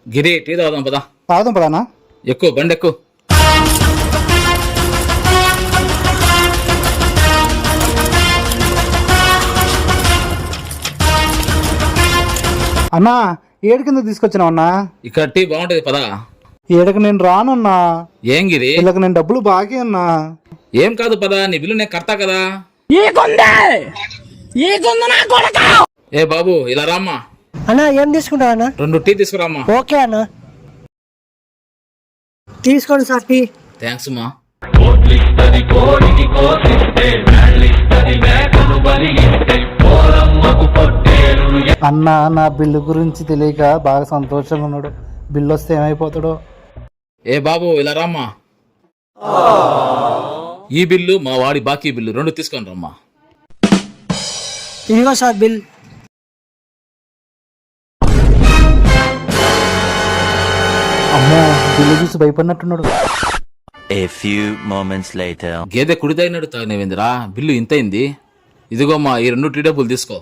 గిరి tea తాగుదాం పదా. తాగుదాం పదానా. ఎక్కువ బండి ఎక్కువ. అన్నా ఏడు కింద తీసుకొచ్చినావు అన్నా. ఇక్కడ టీ బాగుంటది పదా. ఏడకి నేను రానన్నా. ఏం గిరి? వీళ్ళకి నేను డబ్బులు బాకీ అన్నా. ఏం కాదు పదా, నీ బిల్లు నేను కడతా కదా. ఏ బాబు ఇలా రామ్మా. అన్నా ఏం తీసుకుంటావు అన్న? 2 టీ తీసుకురామ్మా. ఓకే అన్న, తీసుకోండి సార్ టీ. థ్యాంక్స్ మా. అన్నా నా బిల్లు గురించి తెలియక బాగా సంతోషంగా ఉన్నాడు. బిల్లు వస్తే ఏమైపోతాడో. ఏ బాబు ఇలా రామ్మా. ఈ బిల్లు మా వాడి బాకీ బిల్లు 2 తీసుకొని రమ్మా. ఇదిగో సార్ బిల్. అమ్మో బిల్లు చూసి భయపడినట్టున్నాడు. A few moments later. గేదె కుడిదైనట్టు తాగినవేందిరా, బిల్లు ఇంతైంది. ఇదిగో మా ఈ 2 టీ డబ్బులు తీసుకో.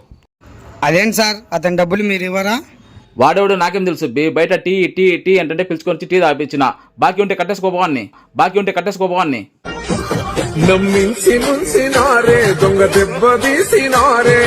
అదేంటి సార్, అతని డబ్బులు మీరు ఇవ్వరా? వాడేవాడు నాకేం తెలుసు బయట టీ టీ టీ అంటే పిలుచుకొని టీ తాపించిన. బాకీ ఉంటే కట్టేసుకోపోవాన్ని. నమ్మించి ముంచినారే దొంగ దెబ్బ తీసినారే.